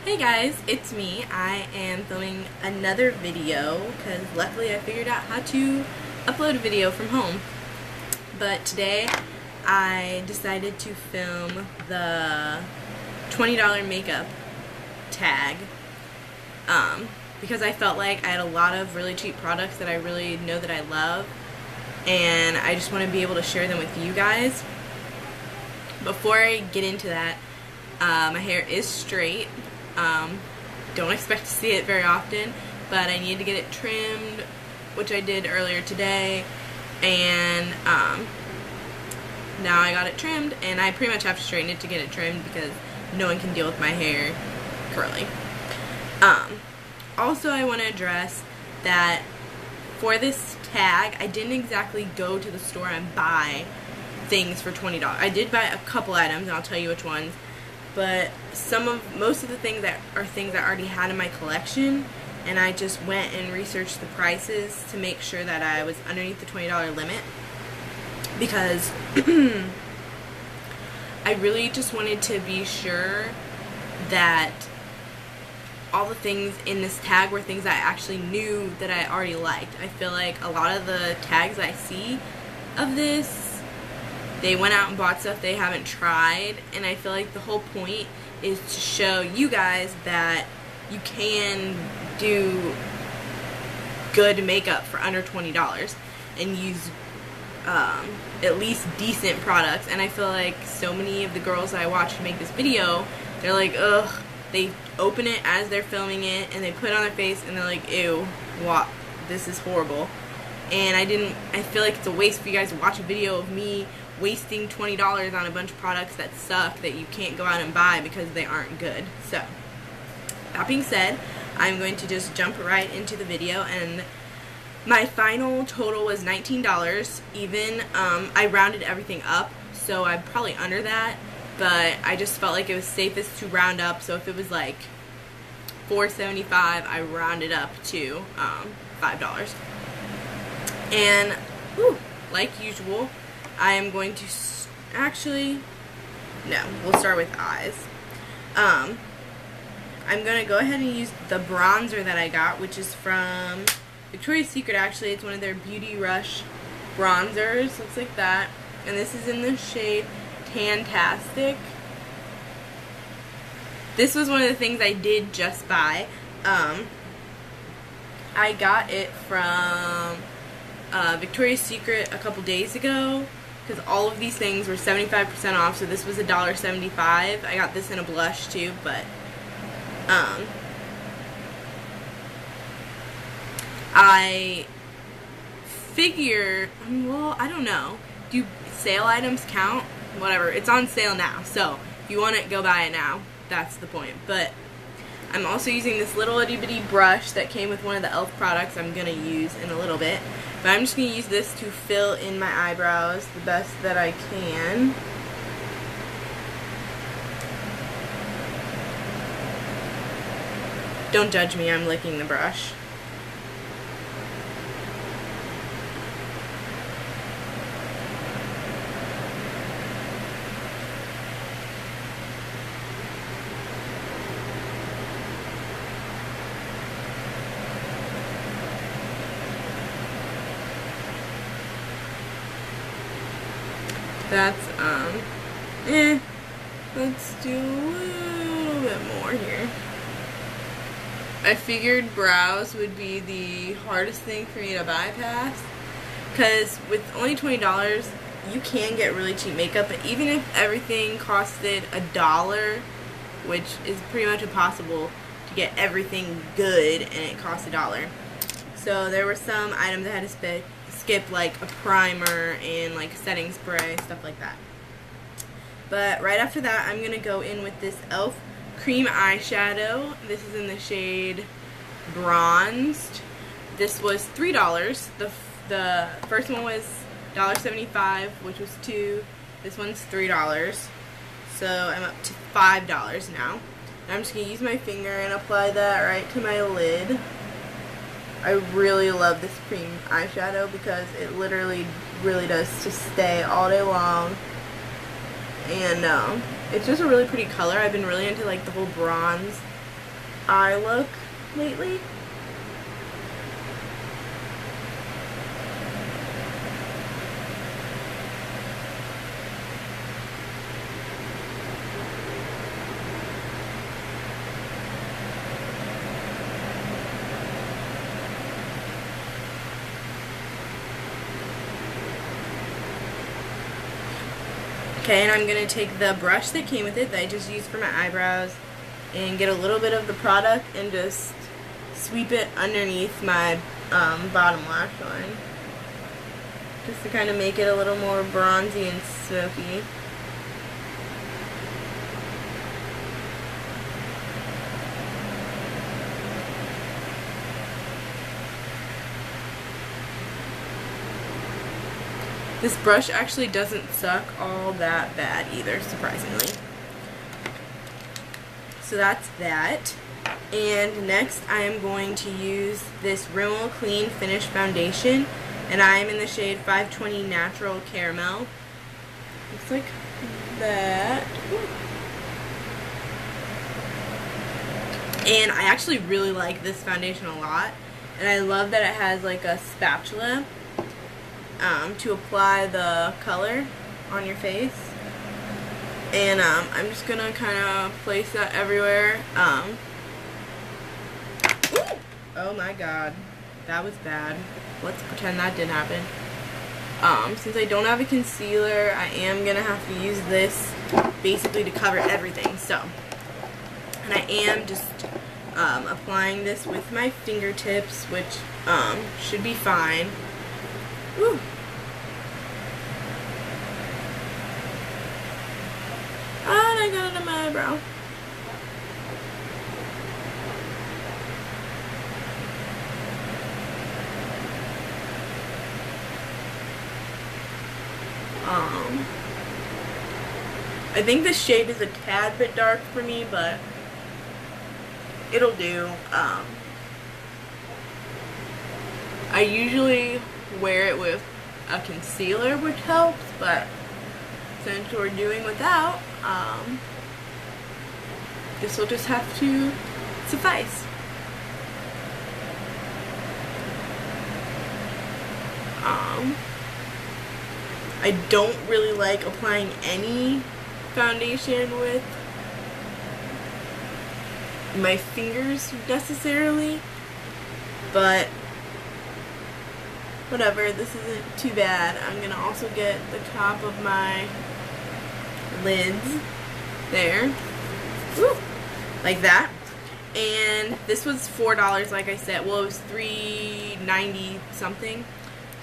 Hey guys, it's me. I am filming another video because luckily I figured out how to upload a video from home. But today I decided to film the $20 makeup tag because I felt like I had a lot of really cheap products that I really know that I love, and I just want to be able to share them with you guys. Before I get into that, my hair is straight. Don't expect to see it very often, but I need to get it trimmed, which I did earlier today, and now I got it trimmed, and I pretty much have to straighten it to get it trimmed because no one can deal with my hair curly. Also, I want to address that for this tag, I didn't exactly go to the store and buy things for $20. I did buy a couple items, and I'll tell you which ones. But most of the things that are things I already had in my collection, and I just went and researched the prices to make sure that I was underneath the $20 limit, because I really just wanted to be sure that all the things in this tag were things I actually knew that I already liked. I feel like a lot of the tags I see of this, they went out and bought stuff they haven't tried, and I feel like the whole point is to show you guys that you can do good makeup for under $20 and use at least decent products. And I feel like so many of the girls that I watch make this video, they're like, ugh, they open it as they're filming it and they put it on their face and they're like, ew, what, this is horrible. And I feel like it's a waste for you guys to watch a video of me wasting $20 on a bunch of products that suck that you can't go out and buy because they aren't good. So, that being said, I'm going to just jump right into the video, and my final total was $19 even. I rounded everything up, so I'm probably under that, but I just felt like it was safest to round up, so if it was like $4.75, I rounded up to $5. And, like usual, I am going to we'll start with eyes. I'm going to go ahead and use the bronzer that I got, which is from Victoria's Secret. Actually, it's one of their Beauty Rush bronzers. Looks like that. And this is in the shade Tantastic. This was one of the things I did just buy. I got it from Victoria's Secret a couple days ago, because all of these things were 75% off, so this was $1.75. I got this in a blush too, but I figure, well, I don't know, do sale items count? Whatever, it's on sale now, so if you want it, go buy it now. That's the point. But I'm also using this little itty bitty brush that came with one of the e.l.f. products I'm going to use in a little bit. But I'm just going to use this to fill in my eyebrows the best that I can. Don't judge me, I'm licking the brush. That's, let's do a little bit more here. I figured brows would be the hardest thing for me to bypass, because with only $20, you can get really cheap makeup, but even if everything costed $1, which is pretty much impossible to get everything good, and it costs $1. So there were some items I had to skip, like a primer and like setting spray, stuff like that. But right after that, I'm going to go in with this e.l.f. cream eyeshadow. This is in the shade Bronzed. This was $3. The first one was $1.75, which was $2. This one's $3. So I'm up to $5 now. I'm just going to use my finger and apply that right to my lid. I really love this cream eyeshadow because it literally really does just stay all day long. And it's just a really pretty color. I've been really into like the whole bronze eye look lately. Okay, and I'm going to take the brush that came with it that I just used for my eyebrows and get a little bit of the product and just sweep it underneath my bottom lash line. Just to kind of make it a little more bronzy and smoky. This brush actually doesn't suck all that bad either, surprisingly. So that's that. And next I am going to use this Rimmel Clean Finish Foundation. And I am in the shade 520 Natural Caramel. Looks like that. And I actually really like this foundation a lot. And I love that it has like a spatula to apply the color on your face. And I'm just gonna kind of place that everywhere. Oh my god, that was bad. Let's pretend that didn't happen. Since I don't have a concealer, I am gonna have to use this basically to cover everything. So, and I am just applying this with my fingertips, which should be fine. Woo. And I got it in my eyebrow. I think this shade is a tad bit dark for me, but it'll do. I usually wear it with a concealer, which helps, but since we're doing without, this will just have to suffice. I don't really like applying any foundation with my fingers necessarily, but whatever, this isn't too bad. I'm gonna also get the top of my lids there. Woo! Like that. And this was $4, like I said. Well, it was $3.90 something.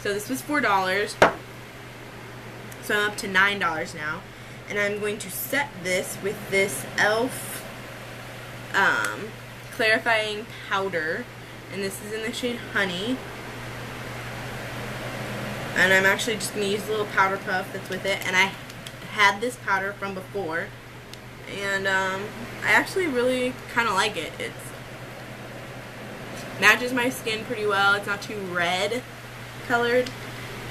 So this was $4. So I'm up to $9 now. And I'm going to set this with this e.l.f. clarifying powder. And this is in the shade Honey. And I'm actually just going to use a little powder puff that's with it. And I had this powder from before. And I actually really kind of like it. It matches my skin pretty well. It's not too red colored.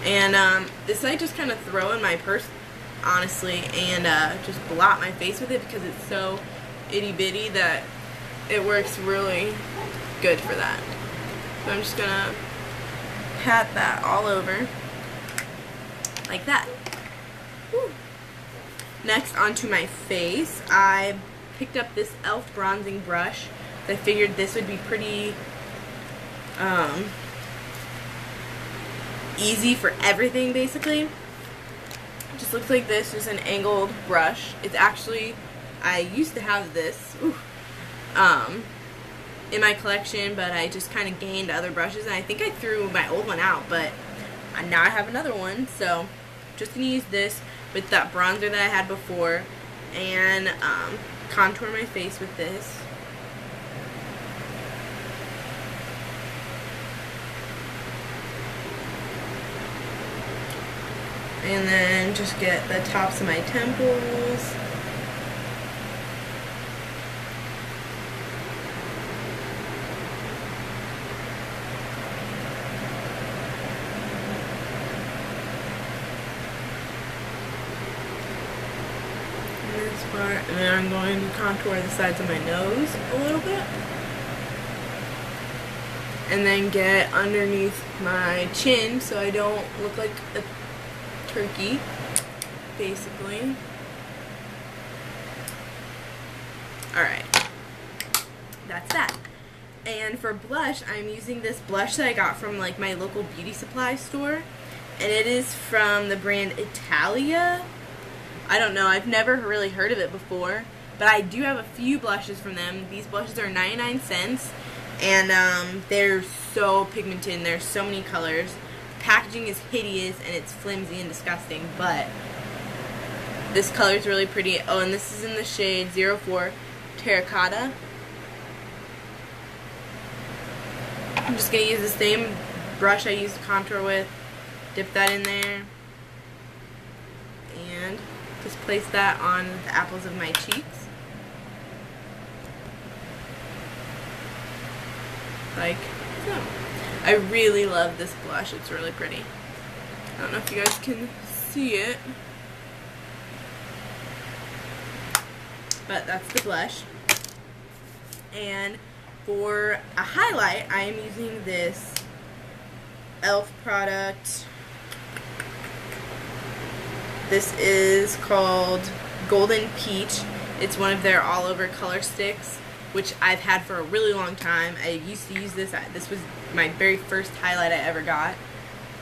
And this I just kind of throw in my purse, honestly, and just blot my face with it because it's so itty bitty that it works really good for that. So I'm just gonna pat that all over like that. Woo. Next, onto my face, I picked up this e.l.f. bronzing brush. I figured this would be pretty easy for everything, basically. It just looks like this, just an angled brush. It's actually, I used to have this in my collection, but I just kind of gained other brushes, and I think I threw my old one out, but now I have another one. So just gonna use this with that bronzer that I had before and contour my face with this. And then just get the tops of my temples. And this part. And then I'm going to contour the sides of my nose a little bit. and then get underneath my chin so I don't look like a turkey, basically. Alright, that's that. And for blush, I'm using this blush that I got from like my local beauty supply store, and it is from the brand Italia. I don't know, I've never really heard of it before, but I do have a few blushes from them. These blushes are 99 cents, and they're so pigmented, and there's so many colors. The packaging is hideous, and it's flimsy and disgusting, but this color is really pretty. Oh, and this is in the shade 04 Terracotta. I'm just going to use the same brush I used to contour with, dip that in there, and just place that on the apples of my cheeks. Like so. I really love this blush. It's really pretty. I don't know if you guys can see it, but that's the blush. And for a highlight, I am using this e.l.f. product. This is called Golden Peach. It's one of their all-over color sticks, which I've had for a really long time. I used to use this. This was my very first highlight I ever got.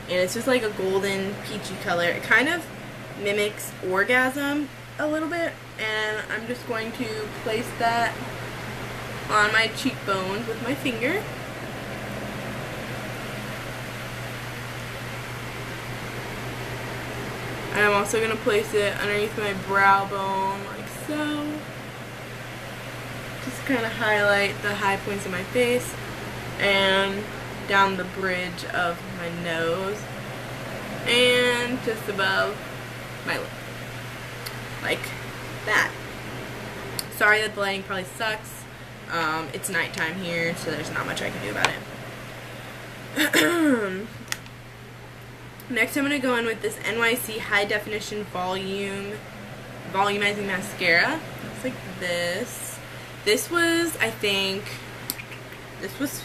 And it's just like a golden peachy color. It kind of mimics Orgasm a little bit. And I'm just going to place that on my cheekbones with my finger. And I'm also going to place it underneath my brow bone like so. Just kind of highlight the high points of my face and down the bridge of my nose and just above my lip. Like that. Sorry that the lighting probably sucks. It's nighttime here, so there's not much I can do about it. Next, I'm going to go in with this NYC High Definition Volumizing Mascara. Looks like this. This was, I think, this was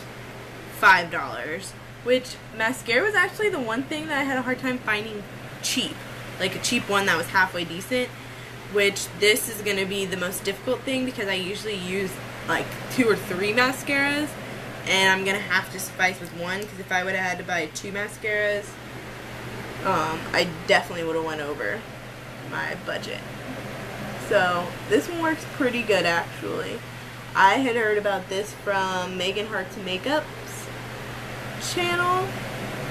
$5, which mascara was actually the one thing that I had a hard time finding cheap. Like a cheap one that was halfway decent, which this is going to be the most difficult thing because I usually use like 2 or 3 mascaras, and I'm going to have to suffice with one because if I would have had to buy 2 mascaras, I definitely would have went over my budget. So this one works pretty good actually. I had heard about this from Megan Hart's Makeup's channel,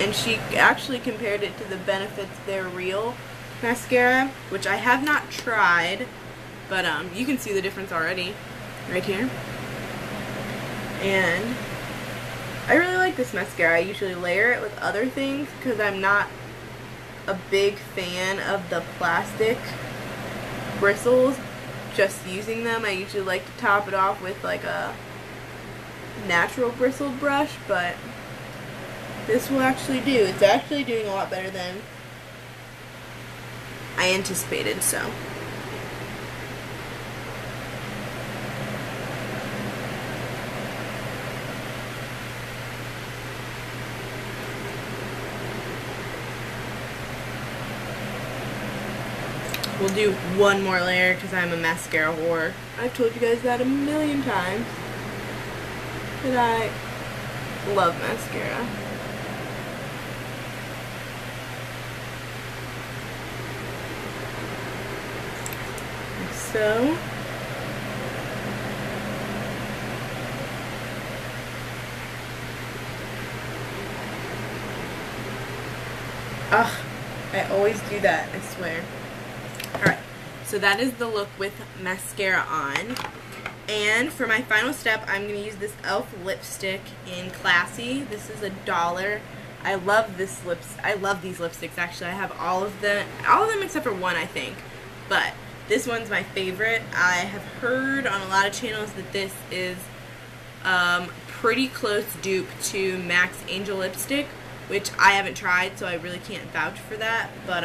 and she actually compared it to the Benefits They're Real mascara, which I have not tried, but you can see the difference already right here. And I really like this mascara. I usually layer it with other things because I'm not a big fan of the plastic bristles. Just using them, I usually like to top it off with like a natural bristled brush, but this will actually do. It's actually doing a lot better than I anticipated, so. We'll do one more layer because I'm a mascara whore. I've told you guys that a million times. But I love mascara. Like so. Ugh, I always do that, I swear. Alright, so that is the look with mascara on. And for my final step, I'm going to use this e.l.f. lipstick in Classy. This is $1. I love this I love these lipsticks actually. I have all of them except for one, I think. But this one's my favorite. I have heard on a lot of channels that this is pretty close dupe to MAC's Angel lipstick, which I haven't tried, so I really can't vouch for that. But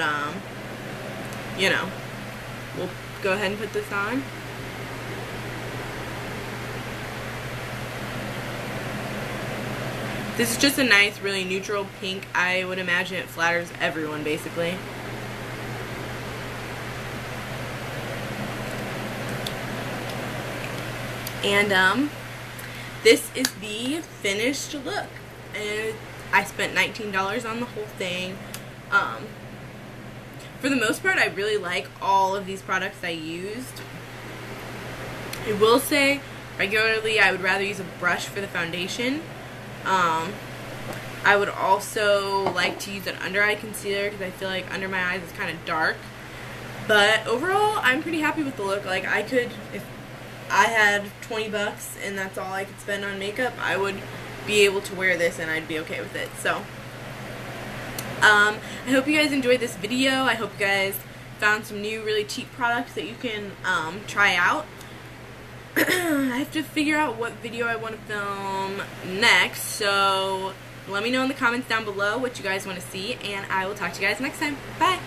you know, we'll go ahead and put this on. This is just a nice, really neutral pink. I would imagine it flatters everyone, basically. And this is the finished look. And I spent $19 on the whole thing. For the most part, I really like all of these products I used. I will say, regularly, I would rather use a brush for the foundation. I would also like to use an under-eye concealer because I feel like under my eyes is kind of dark. But overall, I'm pretty happy with the look. Like, I could, if I had 20 bucks and that's all I could spend on makeup, I would be able to wear this and I'd be okay with it. So, I hope you guys enjoyed this video. I hope you guys found some new, really cheap products that you can try out. I have to figure out what video I want to film next, so let me know in the comments down below what you guys want to see, and I will talk to you guys next time. Bye!